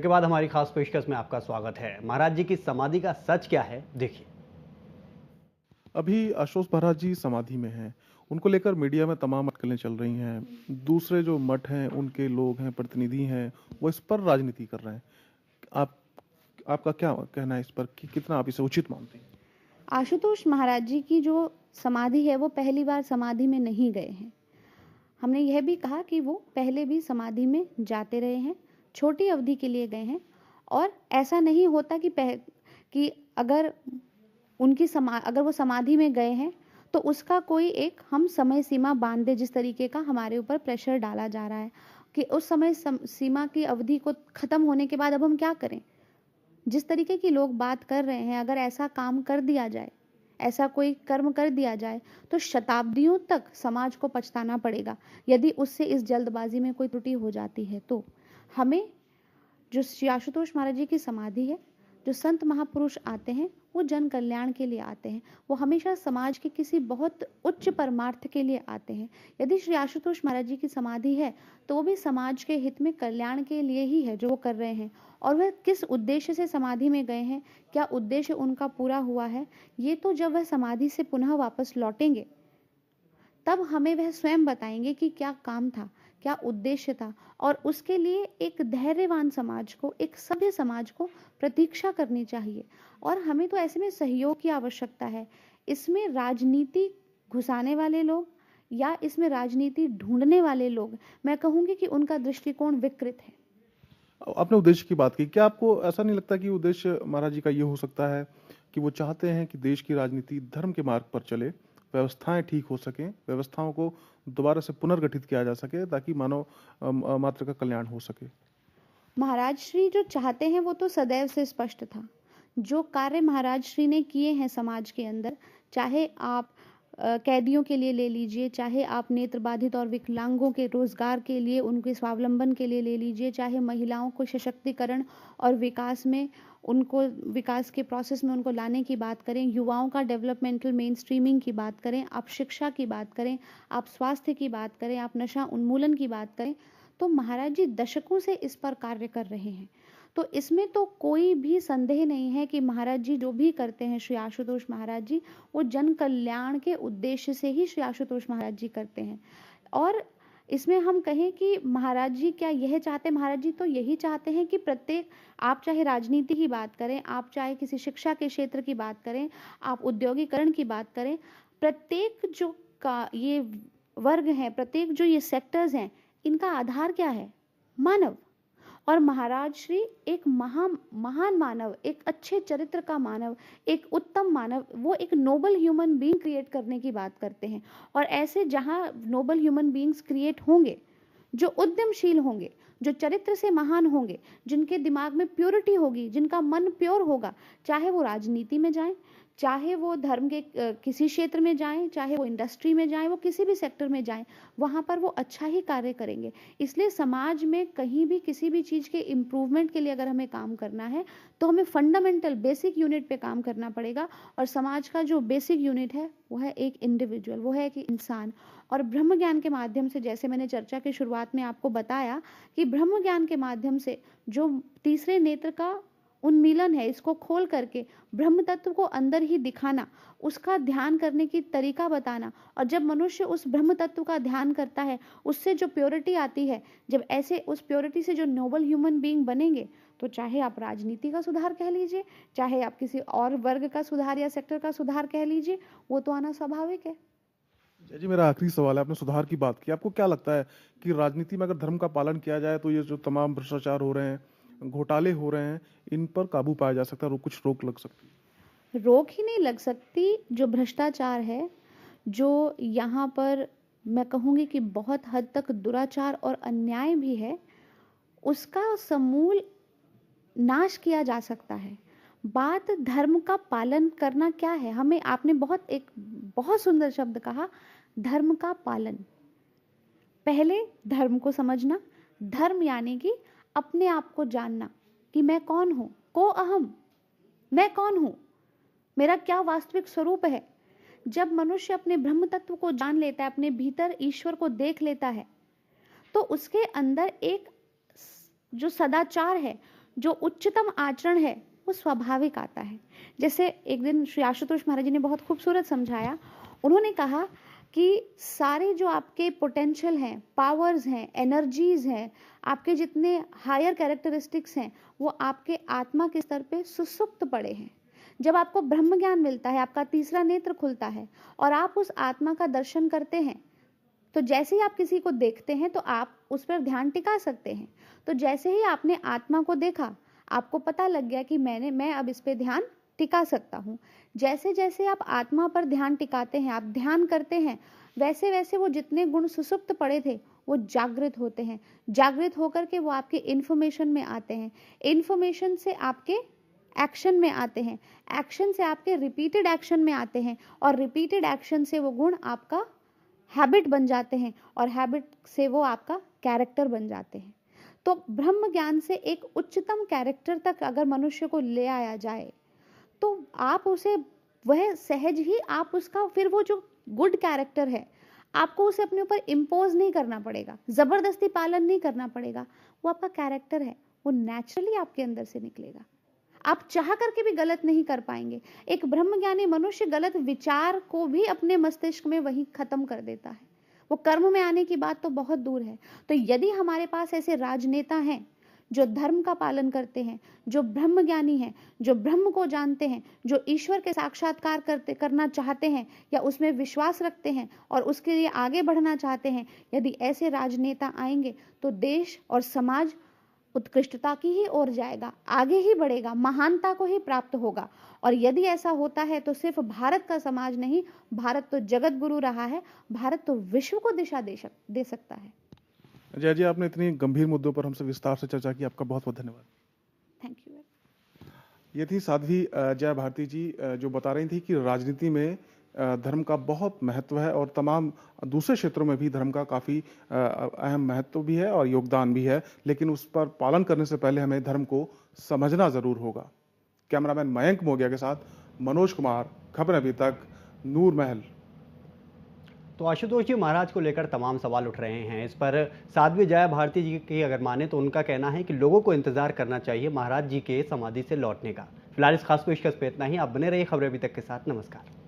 Break के बाद हमारी खास पेशकश में आपका स्वागत है। महाराज जी की समाधि का सच क्या है, देखिए। अभी आशुतोष महाराज जी समाधि में हैं। उनको लेकर मीडिया में तमाम अटकलें चल रही हैं। दूसरे जो मठ हैं, उनके लोग हैं, प्रतिनिधि हैं, वो इस पर राजनीति कर रहे हैं। आप आपका क्या कहना है इस पर कि कितना आप इसे उचित मानते हैं? आशुतोष महाराज जी की जो समाधि है वो पहली बार समाधि में नहीं गए हैं। हमने यह भी कहा कि वो पहले भी समाधि में जाते रहे हैं, छोटी अवधि के लिए गए हैं। और ऐसा नहीं होता कि अगर अगर वो समाधि में गए हैं तो उसका कोई एक हम समय सीमा बांध दे, जिस तरीके का हमारे ऊपर प्रेशर डाला जा रहा है कि उस समय सीमा की अवधि को खत्म होने के बाद अब हम क्या करें। जिस तरीके की लोग बात कर रहे हैं, अगर ऐसा काम कर दिया जाए, ऐसा कोई कर्म कर दिया जाए तो शताब्दियों तक समाज को पछताना पड़ेगा यदि उससे इस जल्दबाजी में कोई त्रुटि हो जाती है। तो हमें जो श्री आशुतोष महाराज जी की समाधि है, जो संत महापुरुष आते हैं वो जन कल्याण के लिए आते हैं, वो हमेशा समाज के किसी बहुत उच्च परमार्थ के लिए आते हैं। यदि श्री आशुतोष महाराज जी की समाधि है तो वो भी समाज के हित में कल्याण के लिए ही है जो वो कर रहे हैं। और वह किस उद्देश्य से समाधि में गए हैं, क्या उद्देश्य उनका पूरा हुआ है, ये तो जब वह समाधि से पुनः वापस लौटेंगे तब हमें वह स्वयं बताएंगे कि क्या काम था, क्या उद्देश्य था। और उसके लिए एक धैर्यवान समाज को, एक सभ्य समाज को प्रतीक्षा करनी चाहिए। और हमें तो ऐसे में सहयोग की आवश्यकता है। इसमें राजनीति घुसाने वाले लोग या इसमें राजनीति ढूंढने वाले लोग, मैं कहूंगी कि उनका दृष्टिकोण विकृत है। आपने उद्देश्य की बात की, क्या आपको ऐसा नहीं लगता कि उद्देश्य महाराज जी का ये हो सकता है कि वो चाहते हैं कि देश की राजनीति धर्म के मार्ग पर चले, व्यवस्थाएं ठीक हो सकें, व्यवस्थाओं को दोबारा से पुनर्गठित किया जा सके ताकि मानव मात्र का कल्याण हो सके? महाराज श्री जो चाहते हैं वो तो सदैव से स्पष्ट था। जो कार्य महाराज श्री ने किए हैं समाज के अंदर, चाहे आप कैदियों के लिए ले लीजिए, चाहे आप नेत्र बाधित और विकलांगों के रोजगार के लिए, उनके स्वावलंबन के लिए ले लीजिए, चाहे महिलाओं को सशक्तिकरण और विकास में उनको विकास के प्रोसेस में उनको लाने की बात करें, युवाओं का डेवलपमेंटल मेन स्ट्रीमिंग की बात करें, आप शिक्षा की बात करें, आप स्वास्थ्य की बात करें, आप नशा उन्मूलन की बात करें, तो महाराज जी दशकों से इस पर कार्य कर रहे हैं। तो इसमें तो कोई भी संदेह नहीं है कि महाराज जी जो भी करते हैं, श्री आशुतोष महाराज जी, वो जन कल्याण के उद्देश्य से ही श्री आशुतोष महाराज जी करते हैं। और इसमें हम कहें कि महाराज जी क्या यह चाहते हैं, महाराज जी तो यही चाहते हैं कि प्रत्येक, आप चाहे राजनीति की बात करें, आप चाहे किसी शिक्षा के क्षेत्र की बात करें, आप उद्योगीकरण की बात करें, प्रत्येक जो का ये वर्ग है, प्रत्येक जो ये सेक्टर्स हैं, इनका आधार क्या है? मानव। और महाराज श्री एक महान मानव, एक अच्छे चरित्र का मानव, एक उत्तम मानव, वो एक नोबल ह्यूमन बीइंग क्रिएट करने की बात करते हैं। और ऐसे जहां नोबल ह्यूमन बीइंग्स क्रिएट होंगे, जो उद्यमशील होंगे, जो चरित्र से महान होंगे, जिनके दिमाग में प्योरिटी होगी, जिनका मन प्योर होगा, चाहे वो राजनीति में जाएं, चाहे वो धर्म के किसी क्षेत्र में जाएं, चाहे वो इंडस्ट्री में जाएं, वो किसी भी सेक्टर में जाएं, वहां पर वो अच्छा ही कार्य करेंगे। इसलिए समाज में कहीं भी किसी भी चीज के इम्प्रूवमेंट के लिए अगर हमें काम करना है तो हमें फंडामेंटल बेसिक यूनिट पे काम करना पड़ेगा। और समाज का जो बेसिक यूनिट है वो है एक इंडिविजुअल, वो है एक इंसान। और ब्रह्म ज्ञान के माध्यम से, जैसे मैंने चर्चा की शुरुआत में आपको बताया कि ब्रह्म ज्ञान के माध्यम से जो तीसरे नेत्र का उन्मीलन है, इसको खोल करके ब्रह्म तत्व को अंदर ही दिखाना, उसका ध्यान करने की तरीका बताना। और जब मनुष्य उस ब्रह्म तत्व का ध्यान करता है, उससे जो प्योरिटी आती है, जब ऐसे उस प्योरिटी से जो नोबल ह्यूमन बीइंग बनेंगे, तो चाहे आप राजनीति का सुधार कह लीजिए, चाहे आप किसी और वर्ग का सुधार या सेक्टर का सुधार कह लीजिए, वो तो आना स्वाभाविक है। जी, मेरा आखिरी सवाल है, आपने सुधार की बात की, आपको क्या लगता है कि राजनीति में अगर धर्म का पालन किया जाए तो ये जो तमाम भ्रष्टाचार हो रहे हैं, घोटाले हो रहे हैं, इन पर काबू पाया जा सकता है, कुछ रोक लग सकती है? रोक ही नहीं लग सकती। जो भ्रष्टाचार है, जो यहाँ पर मैं कहूँगी कि बहुत हद तक दुराचार और अन्याय भी है, उसका समूल नाश किया जा सकता है। बात धर्म का पालन करना क्या है, हमें आपने बहुत सुंदर शब्द कहा, धर्म का पालन। पहले धर्म को समझना, धर्म यानी कि अपने आप को जानना कि मैं कौन हूं, को अहम, मैं कौन हूं, मेरा क्या वास्तविक स्वरूप है। जब मनुष्य अपने ब्रह्म तत्व को जान लेता है, अपने भीतर ईश्वर को देख लेता है, तो उसके अंदर एक जो सदाचार है, जो उच्चतम आचरण है वो स्वाभाविक आता है। जैसे एक दिन श्री आशुतोष महाराज जी ने बहुत खूबसूरत समझाया। उन्होंने कहा कि सारे जो आपके पोटेंशियल हैं, पावर्स हैं, एनर्जीज हैं, आपके जितने हायर कैरेक्टरिस्टिक्स हैं, वो आपके आत्मा के स्तर पे सुसुप्त पड़े हैं। जब आपको ब्रह्म ज्ञान मिलता है, आपका तीसरा नेत्र खुलता है और आप उस आत्मा का दर्शन करते हैं, तो जैसे ही आप किसी को देखते हैं तो आप उस पर ध्यान टिका सकते हैं। तो जैसे ही आपने आत्मा को देखा, आपको पता लग गया कि मैं अब इस पे ध्यान टिका सकता हूँ। जैसे जैसे आप आत्मा पर ध्यान टिकाते हैं, आप ध्यान करते हैं, वैसे वैसे वो जितने गुण सुसुप्त पड़े थे वो जागृत होते हैं। जागृत होकर के वो आपके इंफॉर्मेशन में आते हैं, इंफॉर्मेशन से आपके एक्शन में आते हैं, एक्शन से आपके रिपीटेड एक्शन में आते हैं, और रिपीटेड एक्शन से वो गुण आपका हैबिट बन जाते हैं, और हैबिट से वो आपका कैरेक्टर बन जाते हैं। तो ब्रह्म ज्ञान से एक उच्चतम कैरेक्टर तक अगर मनुष्य को ले आया जाए तो आप उसे वह सहज ही आप उसका फिर वो जो गुड कैरेक्टर है आपको उसे अपने ऊपर इम्पोज नहीं करना पड़ेगा, जबरदस्ती पालन नहीं करना पड़ेगा। वो आपका कैरेक्टर है, वो नेचुरली आपके अंदर से निकलेगा। आप चाह करके भी गलत नहीं कर पाएंगे। एक ब्रह्मज्ञानी मनुष्य गलत विचार को भी अपने मस्तिष्क में वही खत्म कर देता है। वो कर्म में आने की बात तो बहुत दूर है। तो यदि हमारे पास ऐसे राजनेता हैं जो धर्म का पालन करते हैं, जो ब्रह्मज्ञानी हैं, जो ब्रह्म को जानते हैं, जो ईश्वर के साक्षात्कार करना चाहते हैं या उसमें विश्वास रखते हैं और उसके लिए आगे बढ़ना चाहते हैं, यदि ऐसे राजनेता आएंगे तो देश और समाज उत्कृष्टता की ही ओर जाएगा, आगे ही बढ़ेगा, महानता को ही प्राप्त होगा। और यदि ऐसा होता है तो सिर्फ भारत का समाज नहीं, भारत तो जगत गुरु रहा है, भारत तो विश्व को दिशा दे सकता है। जय जी, आपने इतनी गंभीर मुद्दों पर हमसे विस्तार से चर्चा की, आपका बहुत बहुत धन्यवाद। Thank you. ये थी साध्वी जया भारती जी, जो बता रही थी कि राजनीति में धर्म का बहुत महत्व है और तमाम दूसरे क्षेत्रों में भी धर्म का काफ़ी अहम महत्व भी है और योगदान भी है, लेकिन उस पर पालन करने से पहले हमें धर्म को समझना ज़रूर होगा। कैमरामैन मयंक मोगिया के साथ मनोज कुमार, खबर अभी तक, नूर महल। तो आशुतोष जी, महाराज को लेकर तमाम सवाल उठ रहे हैं। इस पर साध्वी जया भारती जी की अगर माने तो उनका कहना है कि लोगों को इंतजार करना चाहिए महाराज जी के समाधि से लौटने का। फिलहाल इस खास पेशकश पे इतना ही। आप बने रहिए खबरें अभी तक के साथ। नमस्कार।